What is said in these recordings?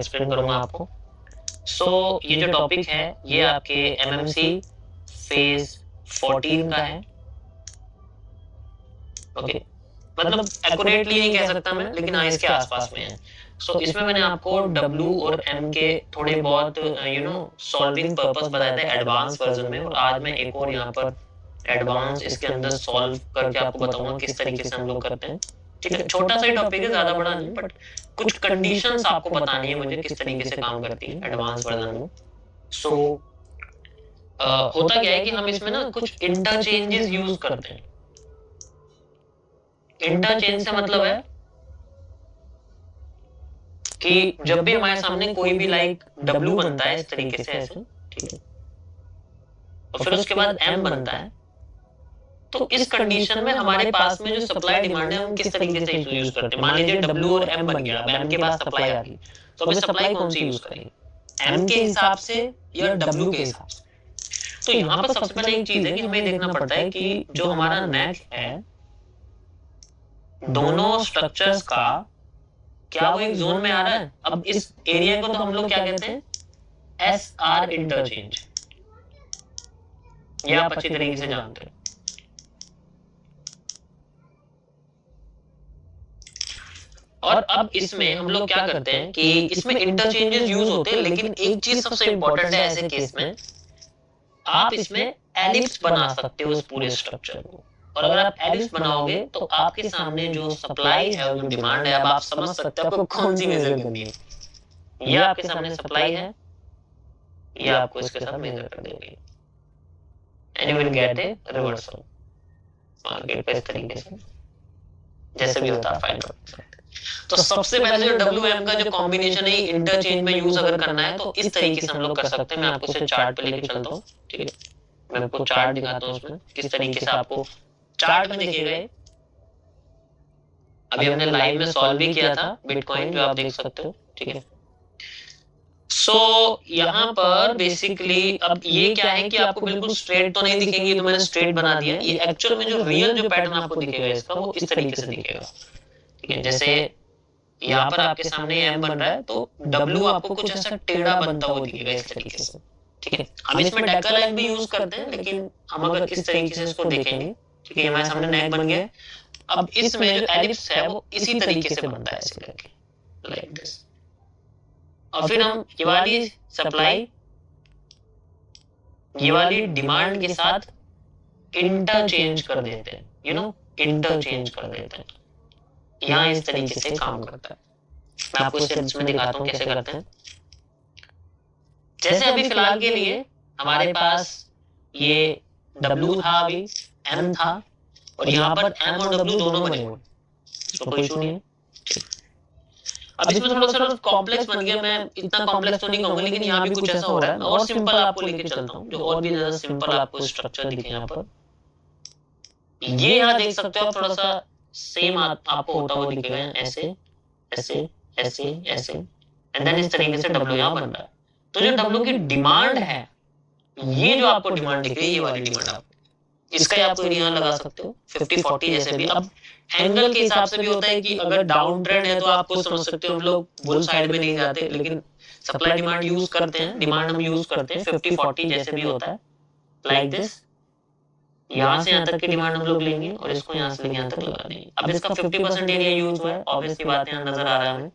Explain करूंगा आपको। सो ये जो टॉपिक है ये आपके एमएमसी फेज 14 का है। ओके, मतलब एक्यूरेटली नहीं कह सकता मैं, लेकिन हाँ इसके आसपास में है। सो इसमें मैंने आपको डब्ल्यू और एम के थोड़े बहुत सॉल्विंग पर्पस बताए थे एडवांस वर्जन में, और आज मैं एक और यहाँ पर एडवांस इसके अंदर सॉल्व करके आपको बताऊंगा किस तरीके से हम लोग करते हैं। ठीक है, छोटा सा ही टॉपिक है, ज्यादा बड़ा नहीं, बट कुछ कंडीशंस आपको बतानी है मुझे किस तरीके से काम करती है एडवांस वर्जन में। सो होता क्या है कि हम इसमें ना कुछ इंटरचेंजेस यूज करते हैं। इंटरचेंज से मतलब है कि जब भी हमारे सामने कोई भी लाइक W बनता है इस तरीके से ऐसे, ठीक है, और फिर उसके बाद M बनता है, तो इस कंडीशन में हमारे पास में जो सप्लाई डिमांड है हम किस तरीके से यूज करते हैं। मान लीजिए W और M बन गया, अब M के पास सप्लाई आ गई, तो अभी सप्लाई कौन सी यूज करेंगे, M के हिसाब से या W के हिसाब से। तो यहाँ पर सबसे पहले एक चीज है कि हमें देखना पड़ता है कि जो हमारा नेक है दोनों स्ट्रक्चर्स का, क्या वो एक जोन में आ रहा है। अब इस एरिया को तो हम लोग क्या कहते हैं, SR इंटरचेंज, ये आप अच्छी तरीके से जानते हो। और अब इसमें हम लोग क्या करते हैं कि इसमें इंटरचेंजेस यूज होते हैं, लेकिन एक चीज सबसे इंपॉर्टेंट है ऐसे केस में, आप इसमें एलिप्स बना सकते हो इस पूरे स्ट्रक्चर को। और अगर आप एलिप्स बनाओगे तो आपके सामने जो सप्लाई है और जो डिमांड है, अब आप समझ सकते हो आपको कौन सी मेजर करनी है। ये आपके सामने सप्लाई है, ये आपको इसके साथ मेजर कर देंगे, and you will get A reversal market पे इस तरीके से, जैसे भी होता है फाइंड आउट। तो सबसे पहले जो WM का जो कॉम्बिनेशन है इंटरचेंज में यूज अगर करना है तो इस तरीके से हम लोग कर सकते हैं। मैं आपको इसे चार्ट पे लेके चलता हूँ, ठीक है, मैं आपको चार्ट दिखाता हूँ उसमें किस तरीके से आपको चार्ट में देखिएगा। अभी हमने लाइव में सॉल्व भी किया था बिटकॉइन, जो आप देख सकते हो, ठीक है। सो यहाँ पर बेसिकली अब ये क्या है कि आपको बिल्कुल स्ट्रेट तो नहीं दिखेंगी, तो मैंने स्ट्रेट बना दिया। ये एक्चुअल में जो रियल जो पैटर्न आपको दिखेगा इसका वो इस तरीके से दिखेगा, ठीक है। जैसे यहाँ पर आपके सामने M बन रहा है तो W आपको कुछ ऐसा टेढ़ा बनता हुआ दिखेगा इस तरीके से, ठीक है। हम इसमें डेकर लाइन भी यूज करते हैं, लेकिन हम अगर किस तरीके से इसको देखेंगे, ठीक है, हमारे सामने नेक बन गया। अब इसमें जो एलिप्स है वो इसी तरीके से बनता है ऐसे करके, लाइक दिस। और फिर हम ये वाली सप्लाई ये वाली डिमांड के साथ इंटरचेंज कर देते हैं, इंटरचेंज कर देते हैं। यहाँ इस तरीके से काम करता है। मैं आपको स्टेप्स में दिखाता हूँ कैसे करते हैं। जैसे अभी फिलहाल के लिए हमारे पास ये W था, अभी M था, और यहाँ पर M और W दोनों बने हुए, तो कोई इशू नहीं है। अब इसमें थोड़ा सा कॉम्प्लेक्स बन गया, मैं इतना कॉम्प्लेक्स तो नहीं कहूंगा, लेकिन यहाँ भी कुछ ऐसा हो रहा है। मैं और सिंपल आपको लेके चलता हूँ, जो और भी ज्यादा सिंपल आपको स्ट्रक्चर दिखे। यहाँ पर ये यहाँ देख सकते हो आप, थोड़ा सा सेम आपको होता हुआ दिखेगा, ऐसे ऐसे ऐसे ऐसे, एंड देन इस तरीके से W यहाँ बन रहा है। तो जो W की डिमांड है, ये जो आपको डिमांड दिख रही है, ये वाली डिमांड आपको, इसका आप यहाँ लगा सकते हो 50-40 जैसे भी। अब एंगल के हिसाब से भी होता है कि अगर डाउन ट्रेंड है तो आपको समझ सकते हो हम लोग बुल साइड में नहीं जाते, लेकिन सप्लाई डिमांड यूज करते हैं, डिमांड हम यूज करते हैं 50-40 जैसे भी होता है, लाइक दिस। यहाँ से यहाँ तक की डिमांड हम लोग लेंगे और इसको यहाँ से यहाँ तक लगा देंगे। अब इसका 50% एरिया यूज हुआ है, ऑब्वियसली बात यहाँ नजर आ रहा है हमें,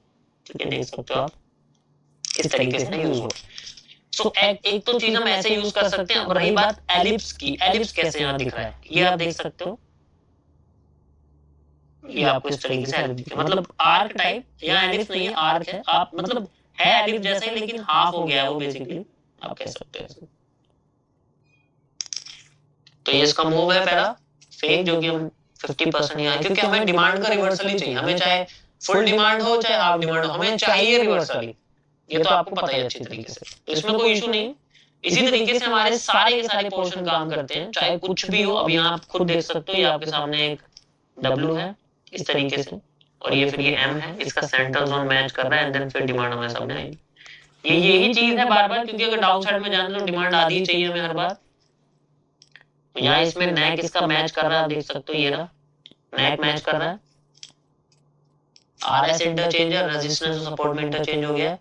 ठीक है, देख सकते हो आप किस तरीके से यूज हुआ। सो एक तो चीज हम ऐसे यूज कर सकते हैं। अब रही बात एलिप्स की, एलिप्स कैसे यहाँ दिख रहा है, ये आप देख सकते हो, ये आपको इस तरीके से एलिप्स दिख रहा है, मतलब आर्क टाइप। यहाँ एलिप्स नहीं है, आर्क है। आप मतलब है एलिप्स जैसा ही, लेकिन हाफ हो गया है वो, बेसिकली आप कह सकते हैं। तो ये इसका मूव है पहला फेक, जो कि हम 50% यहाँ, क्योंकि हमें डिमांड का रिवर्सल ही चाहिए। हमें चाहे फुल डिमांड हो चाहे हाफ डिमांड हो, हमें चाहिए रिवर्सल ही। ये तो आपको पता ही अच्छी तरीके से, तो इसमें कोई इशू नहीं। इसी तरीके से हमारे सारे के सारे पोर्शन काम करते हैं, चाहे कुछ भी हो। अब यहाँ आप खुद देख सकते हो, ये आपके सामने एक W है इस तरीके से, और ये फिर ये M है, इसका सेंट्रल जोन मैच कर रहा है, एंड देन फिर डिमांड हमारे सामने आएगी। ये यही चीज है बार बार, क्योंकि अगर डाउन साइड में जाना तो डिमांड आधी चाहिए हमें हर बार। तो यहाँ इसमें नेक इसका मैच कर रहा है, देख सकते हो, ये रहा नेक मैच कर रहा है। RS इंटरचेंज है, रेजिस्टेंस और सपोर्ट में इंटरचेंज हो गया है,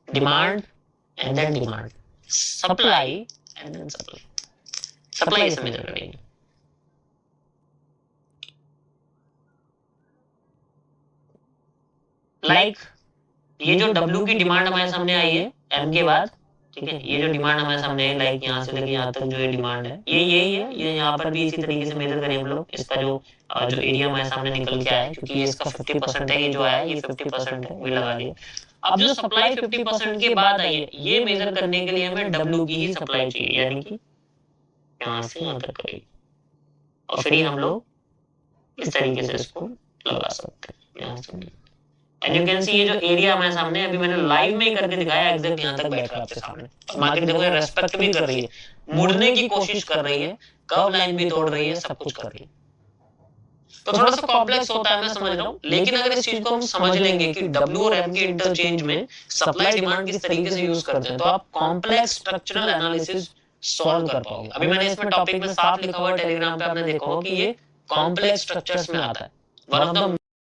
demand and then demand, supply and then supply, supply से मेजर करेंगे। लाइक ये जो W की डिमांड हमारे सामने आई है M के बाद, ठीक है, ये जो डिमांड हमारे सामने है, लाइक यहाँ से लेके यहाँ तक जो ये डिमांड है, ये यही है, ये यहाँ पर भी इसी तरीके से मेजर करें हम लोग। इसका जो एरिया हमारे सामने निकल के आया है, क्योंकि ये इसका 50% है, ये जो आया ये 50% है, वही लगा दिए। अब जो सप्लाई 50% के बाद आई है, ये मेजर करने के लिए हमें W की ही सप्लाई चाहिए, यानी कि यहाँ से यहाँ तक करेगी, और फिर हम लोग इस तरीके से इसको लगा सकते हैं यहाँ से। एंड यू कैन सी ये जो एरिया हमारे सामने, अभी मैंने लाइव में ही करके दिखाया, एग्जैक्ट यहाँ तक बैठ रहा है आपके सामने। मार्केट देखो ये रेस्पेक्ट भी कर रही है, मुड़ने की कोशिश कर रही है, कर्व लाइन भी तोड़ रही है, सब कुछ कर रही है। तो थोड़ा सा कॉम्प्लेक्स होता है, मैं समझ रहा हूँ, लेकिन अगर इस चीज को हम समझ लेंगे कि W और M के इंटरचेंज में सप्लाई डिमांड किस तरीके से यूज करते हैं, तो आप कॉम्प्लेक्स स्ट्रक्चरल एनालिसिस सॉल्व कर पाओगे। अभी मैंने इसमें टॉपिक में साफ लिखा हुआ टेलीग्राम पे, आपने देखा होगा कि ये कॉम्प्लेक्स स्ट्रक्चर्स में आता है। One of the